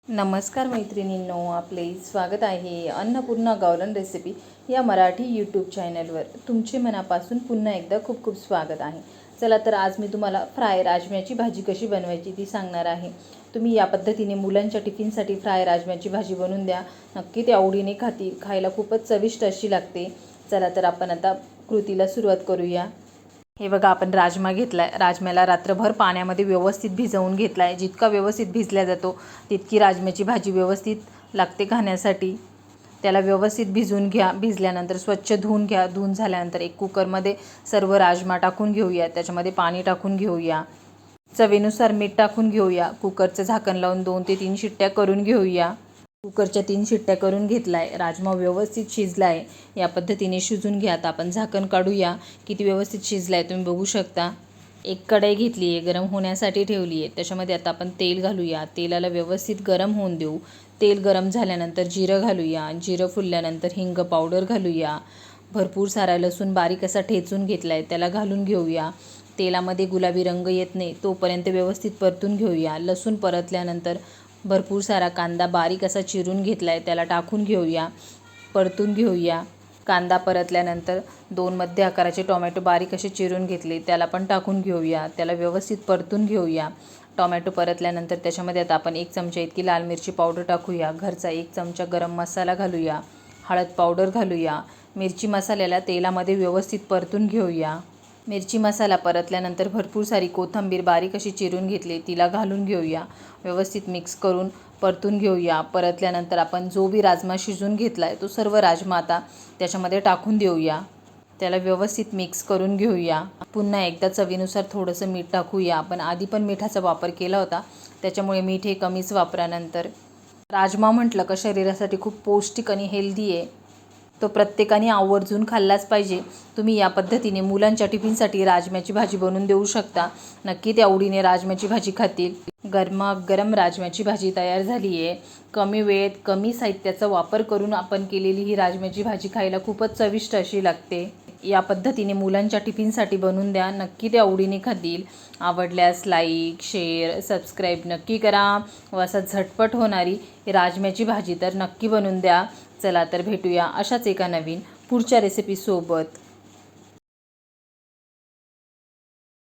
नमस्कार मैत्रिणींनो, आपले स्वागत आहे अन्नपूर्णा गावरान रेसिपी या मराठी यूट्यूब चॅनलवर. तुमचे मनापासून पुन्हा एकदा खूप खूप स्वागत आहे. चला तर आज मी तुम्हाला फ्राय राजम्याची भाजी कशी बनवायची ती सांगणार आहे. तुम्ही या पद्धतीने मुलांच्या टिफिनसाठी फ्राय राजम्याची भाजी बनवून द्या, नक्की ते आवडीने खातील. खायला खूपच चविष्ट अशी लागते. चला तर आपण आता कृतीला सुरुवात करूया. हे बघा, आपण राजमा घेतलाय. राजम्याला रात्रभर पाण्यामध्ये व्यवस्थित भिजवून घेतलाय. जितका व्यवस्थित भिजला जातो तितकी राजम्याची भाजी व्यवस्थित लागते खाण्यासाठी. त्याला व्यवस्थित भिजवून घ्या. भिजल्यानंतर स्वच्छ धुवून घ्या. धुवून झाल्यानंतर एक कुकरमध्ये सर्व राजमा टाकून घेऊया. त्याच्यामध्ये पाणी टाकून घेऊया. चवीनुसार मीठ टाकून घेऊया. कुकरचं झाकण लावून 2 ते 3 शिट्ट्या करून घेऊया. कुकरच्या 3 शिट्ट्या करून घेतलाय. राजमा व्यवस्थित शिजलाय. या पद्धतीने शिजून घ्या. आता आपण झाकण काढूया. किती व्यवस्थित शिजलाय तुम्ही बघू शकता. एक कढई घेतली आहे, गरम होण्यासाठी ठेवली आहे. त्याच्यामध्ये आता आपण तेल घालूया. तेलाला व्यवस्थित गरम होऊन देऊ. तेल गरम झाल्यानंतर जिरं घालूया. जिरं फुलल्यानंतर हिंग पावडर घालूया. भरपूर सारा लसूण बारीक असा ठेचून घेतलाय, त्याला घालून घेऊया. तेलामध्ये गुलाबी रंग येत नाही तोपर्यंत व्यवस्थित परतून घेऊया. लसूण परतल्यानंतर भरपूर सारा कांदा बारीक असा चिरून घेतलाय, त्याला टाकून घेऊया. परतून घेऊया. कांदा परतल्यानंतर 2 मध्य आकाराचे टोमॅटो बारीक असे चिरून घेतले, त्याला पण टाकून घेऊया. त्याला व्यवस्थित परतून घेऊया. टोमॅटो परतल्यानंतर त्याच्यामध्ये आता आपण 1 चमचा इतकी लाल मिरची पावडर टाकूया. घरचा 1 चमचा गरम मसाला घालूया. हळद पावडर घालूया. मिरची मसाल्याला तेलामध्ये व्यवस्थित परतून घेऊया. मिरची मसाला परतल्यानंतर भरपूर सारी कोथिंबीर बारीक अशी चिरून घेतली, तिला घालून घेऊया. व्यवस्थित मिक्स करून परतून घेऊया. परतल्यानंतर आपण जो बी राजमा शिजून घेतला आहे तो सर्व राजमा आता त्याच्यामध्ये टाकून देऊया. त्याला व्यवस्थित मिक्स करून घेऊया. पुन्हा एकदा चवीनुसार थोडंसं मीठ टाकूया. आपण आधी पण मिठाचा वापर केला होता, त्याच्यामुळे मीठ हे कमीच वापरानंतर. राजमा म्हटलं का शरीरासाठी खूप पौष्टिक आणि हेल्दी आहे. तो प्रत्येकाने आवर्जून खाल्लाच पाहिजे. तुम्ही या पद्धतीने मुलांच्या टिफिनसाठी राजम्याची भाजी बनवून देऊ शकता. नक्की ते आवडीने राजम्याची भाजी खातील. गरमागरम राजम्याची भाजी तयार झाली आहे. कमी वेळेत कमी साहित्याचा वापर करून आपण केलेली ही राजम्याची भाजी खायला खूपच चविष्ट अशी लागते. या पद्धतीने मुलांच्या टिफिनसाठी बनवून द्या, नक्की ते आवडीने खातील. आवडल्यास लाईक, शेअर, सबस्क्राईब नक्की करा. व असा झटपट होणारी राजम्याची भाजी तर नक्की बनवून द्या. चला तर भेटूया अशाच एका नवीन पुढच्या रेसिपीसोबत.